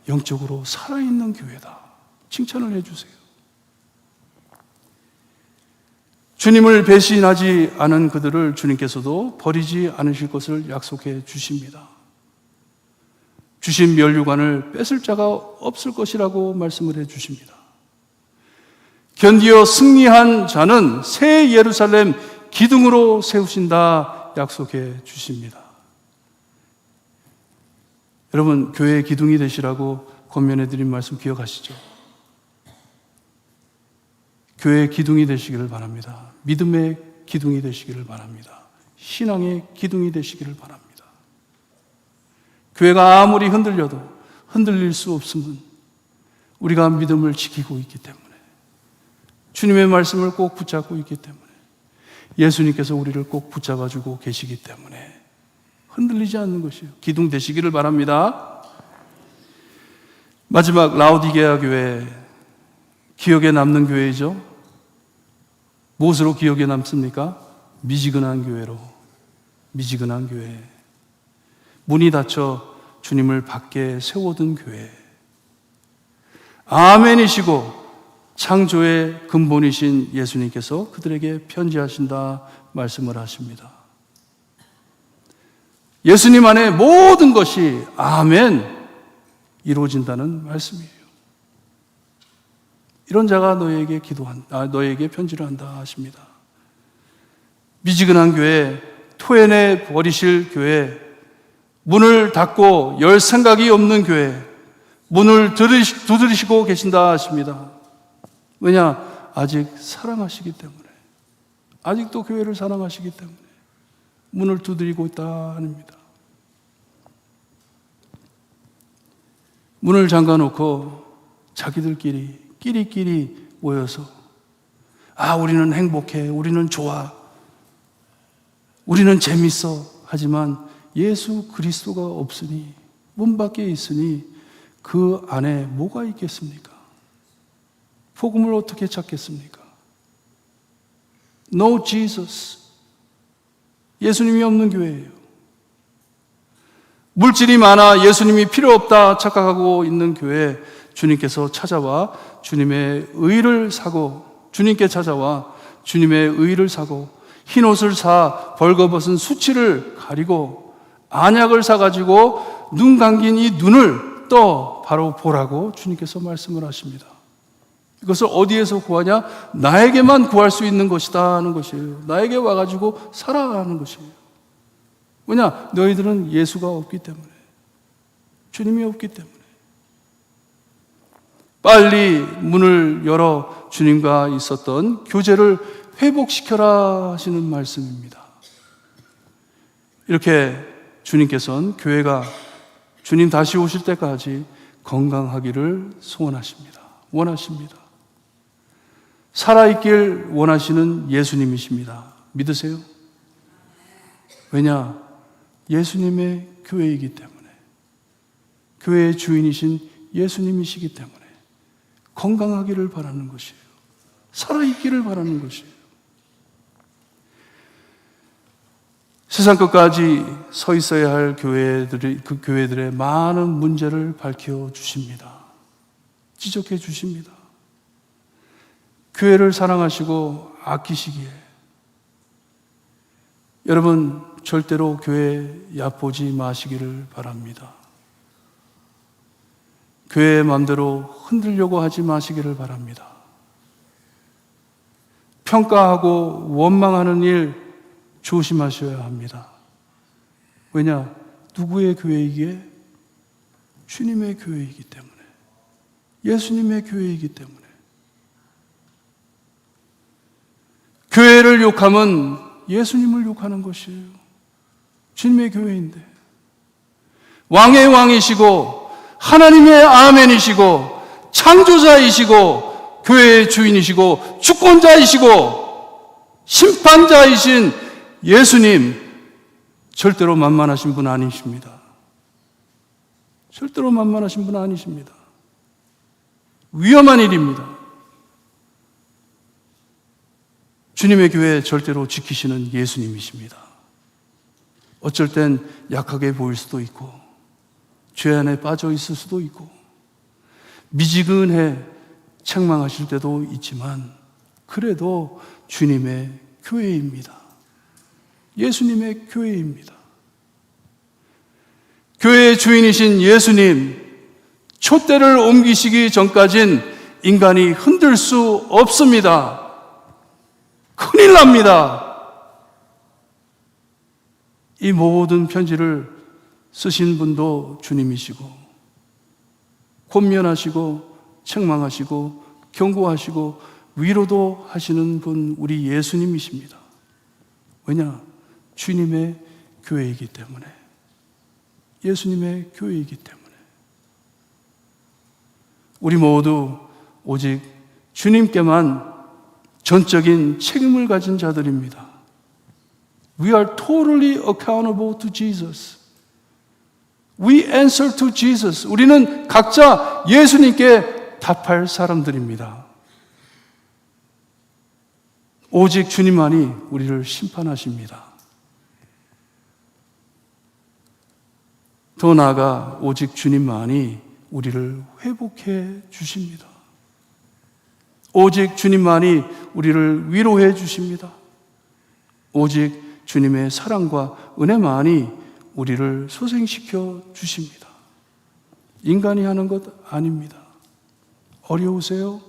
영적으로 살아있는 교회다. 칭찬을 해주세요. 주님을 배신하지 않은 그들을 주님께서도 버리지 않으실 것을 약속해 주십니다. 주신 면류관을 뺏을 자가 없을 것이라고 말씀을 해 주십니다. 견디어 승리한 자는 새 예루살렘 기둥으로 세우신다 약속해 주십니다. 여러분, 교회의 기둥이 되시라고 권면해 드린 말씀 기억하시죠? 교회의 기둥이 되시기를 바랍니다. 믿음의 기둥이 되시기를 바랍니다. 신앙의 기둥이 되시기를 바랍니다. 교회가 아무리 흔들려도 흔들릴 수 없음은 우리가 믿음을 지키고 있기 때문에, 주님의 말씀을 꼭 붙잡고 있기 때문에, 예수님께서 우리를 꼭 붙잡아주고 계시기 때문에 흔들리지 않는 것이에요. 기둥 되시기를 바랍니다. 마지막 라오디게아 교회, 기억에 남는 교회이죠. 무엇으로 기억에 남습니까? 미지근한 교회로. 미지근한 교회. 문이 닫혀 주님을 밖에 세워둔 교회. 아멘이시고 창조의 근본이신 예수님께서 그들에게 편지하신다 말씀을 하십니다. 예수님 안에 모든 것이 아멘 이루어진다는 말씀이에요. 이런 자가 너에게 편지를 한다 하십니다. 미지근한 교회, 토해내 버리실 교회, 문을 닫고 열 생각이 없는 교회, 문을 두드리시고 계신다 하십니다. 왜냐? 아직 사랑하시기 때문에, 아직도 교회를 사랑하시기 때문에 문을 두드리고 있다 합니다. 문을 잠가놓고 자기들끼리 끼리끼리 모여서 우리는 행복해, 우리는 좋아, 우리는 재밌어 하지만 예수 그리스도가 없으니, 문 밖에 있으니 그 안에 뭐가 있겠습니까? 복음을 어떻게 찾겠습니까? No Jesus. 예수님이 없는 교회예요. 물질이 많아 예수님이 필요 없다 착각하고 있는 교회, 주님께서 찾아와 주님의 의를 사고, 주님께 찾아와 주님의 의를 사고, 흰옷을 사 벌거벗은 수치를 가리고 안약을 사가지고 눈 감긴 이 눈을 떠 바로 보라고 주님께서 말씀을 하십니다. 이것을 어디에서 구하냐? 나에게만 구할 수 있는 것이다 하는 것이에요. 나에게 와가지고 살아 하는 것이에요. 왜냐? 너희들은 예수가 없기 때문에, 주님이 없기 때문에. 빨리 문을 열어 주님과 있었던 교제를 회복시켜라 하시는 말씀입니다. 이렇게 주님께서는 교회가 주님 다시 오실 때까지 건강하기를 소원하십니다. 원하십니다. 살아있길 원하시는 예수님이십니다. 믿으세요? 왜냐? 예수님의 교회이기 때문에, 교회의 주인이신 예수님이시기 때문에 건강하기를 바라는 것이에요. 살아있기를 바라는 것이에요. 세상 끝까지 서 있어야 할 그 교회들의 많은 문제를 밝혀 주십니다. 지적해 주십니다. 교회를 사랑하시고 아끼시기에 여러분 절대로 교회 얕보지 마시기를 바랍니다. 교회의 마음대로 흔들려고 하지 마시기를 바랍니다. 평가하고 원망하는 일 조심하셔야 합니다. 왜냐? 누구의 교회이기에? 주님의 교회이기 때문에, 예수님의 교회이기 때문에. 교회를 욕하면 예수님을 욕하는 것이에요. 주님의 교회인데, 왕의 왕이시고 하나님의 아멘이시고 창조자이시고 교회의 주인이시고 주권자이시고 심판자이신 예수님, 절대로 만만하신 분 아니십니다. 절대로 만만하신 분 아니십니다. 위험한 일입니다. 주님의 교회 절대로 지키시는 예수님이십니다. 어쩔 땐 약하게 보일 수도 있고, 죄 안에 빠져 있을 수도 있고, 미지근해 책망하실 때도 있지만, 그래도 주님의 교회입니다. 예수님의 교회입니다. 교회의 주인이신 예수님, 촛대를 옮기시기 전까진 인간이 흔들 수 없습니다. 큰일 납니다. 이 모든 편지를 쓰신 분도 주님이시고, 권면하시고 책망하시고 경고하시고 위로도 하시는 분, 우리 예수님이십니다. 왜냐? 주님의 교회이기 때문에, 예수님의 교회이기 때문에. 우리 모두 오직 주님께만 전적인 책임을 가진 자들입니다. We are totally accountable to Jesus. We answer to Jesus. 우리는 각자 예수님께 답할 사람들입니다. 오직 주님만이 우리를 심판하십니다. 더 나아가 오직 주님만이 우리를 회복해 주십니다. 오직 주님만이 우리를 위로해 주십니다. 오직 주님의 사랑과 은혜만이 우리를 소생시켜 주십니다. 인간이 하는 것 아닙니다. 어려우세요?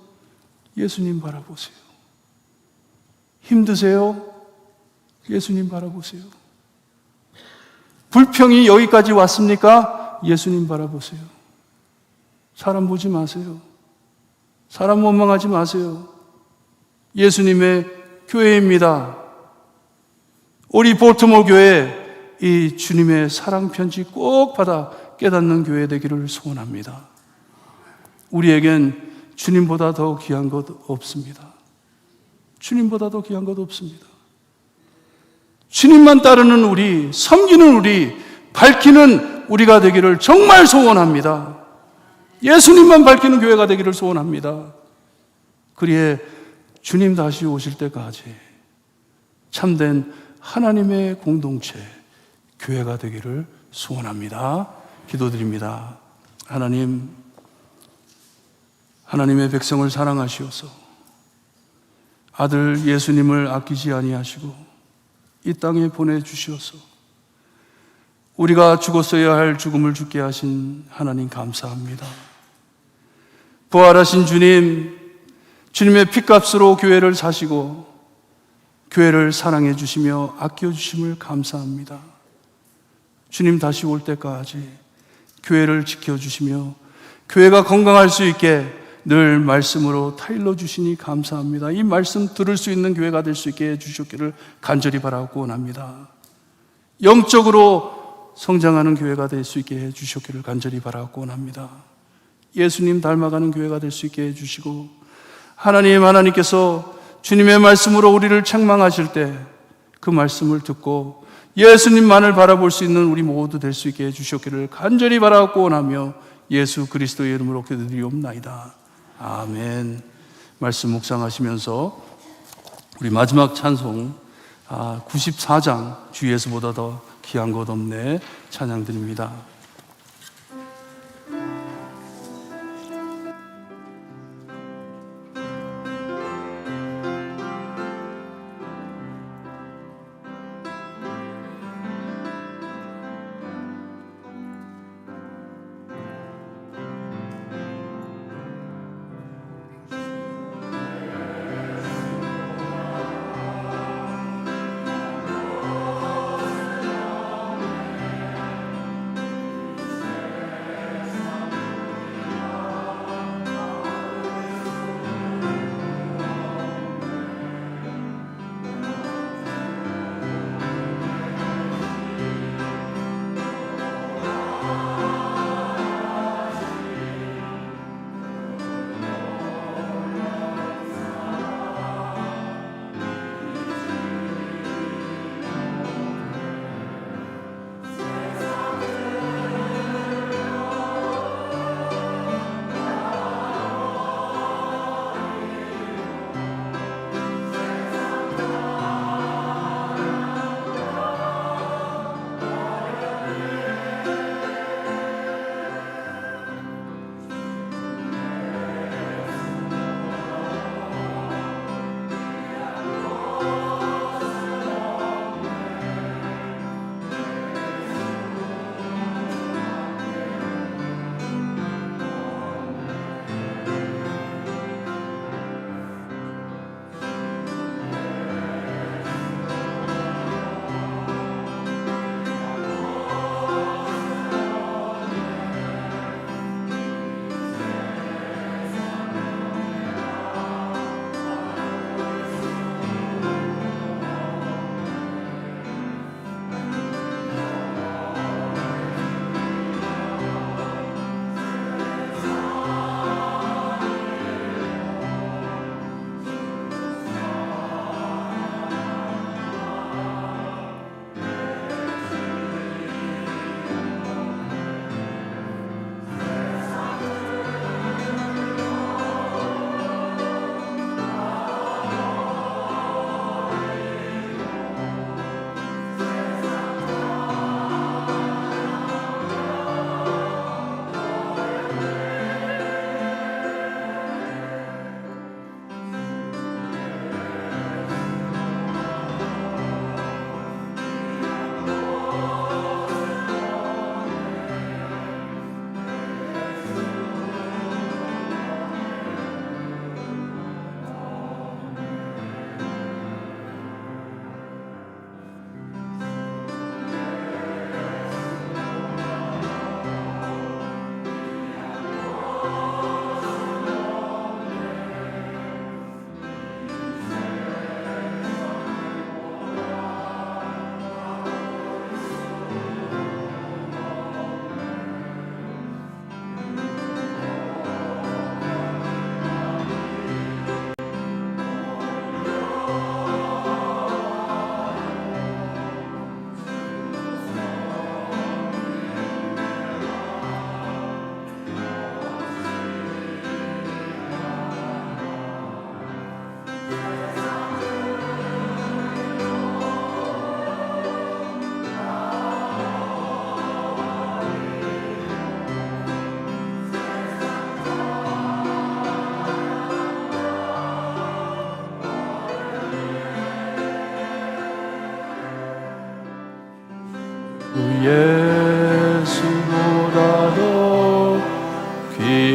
예수님 바라보세요. 힘드세요? 예수님 바라보세요. 불평이 여기까지 왔습니까? 예수님 바라보세요. 사람 보지 마세요. 사람 원망하지 마세요. 예수님의 교회입니다. 우리 볼트모어 교회, 이 주님의 사랑 편지 꼭 받아 깨닫는 교회 되기를 소원합니다. 우리에겐 주님보다 더 귀한 것 없습니다. 주님보다 더 귀한 것 없습니다. 주님만 따르는 우리, 섬기는 우리, 밝히는 우리가 되기를 정말 소원합니다. 예수님만 밝히는 교회가 되기를 소원합니다. 그리에 주님 다시 오실 때까지 참된 하나님의 공동체, 교회가 되기를 소원합니다. 기도드립니다. 하나님, 하나님의 백성을 사랑하시어서 아들 예수님을 아끼지 아니하시고 이 땅에 보내주시어서 우리가 죽었어야 할 죽음을 죽게 하신 하나님 감사합니다. 부활하신 주님, 주님의 핏값으로 교회를 사시고 교회를 사랑해 주시며 아껴 주심을 감사합니다. 주님 다시 올 때까지 교회를 지켜주시며 교회가 건강할 수 있게 늘 말씀으로 타일러 주시니 감사합니다. 이 말씀 들을 수 있는 교회가 될 수 있게 해주셨기를 간절히 바라고 원합니다. 영적으로 성장하는 교회가 될 수 있게 해주셨기를 간절히 바라고 원합니다. 예수님 닮아가는 교회가 될 수 있게 해주시고 하나님께서 주님의 말씀으로 우리를 책망하실 때 그 말씀을 듣고 예수님만을 바라볼 수 있는 우리 모두 될 수 있게 해주셨기를 간절히 바라고 원하며 예수 그리스도의 이름으로 기도드리옵나이다. 아멘. 말씀 묵상하시면서 우리 마지막 찬송 94장 주 예수보다 더 귀한 것 없네 찬양 드립니다.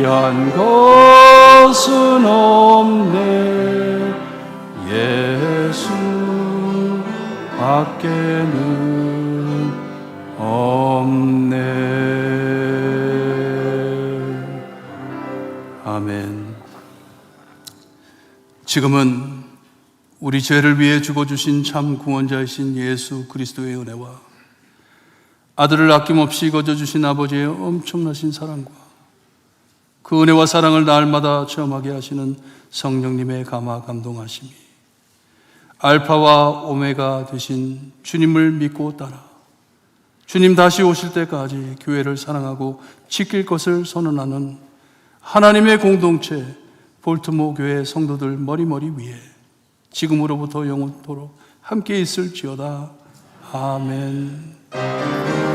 귀한 것은 없네 예수 밖에는 없네. 아멘. 지금은 우리 죄를 위해 죽어주신 참 구원자이신 예수 그리스도의 은혜와 아들을 아낌없이 거저주신 아버지의 엄청나신 사랑과 그 은혜와 사랑을 날마다 체험하게 하시는 성령님의 감화 감동하심이 알파와 오메가 되신 주님을 믿고 따라 주님 다시 오실 때까지 교회를 사랑하고 지킬 것을 선언하는 하나님의 공동체 볼트모 교회 성도들 머리머리 위에 지금으로부터 영원토록 함께 있을지어다. 아멘.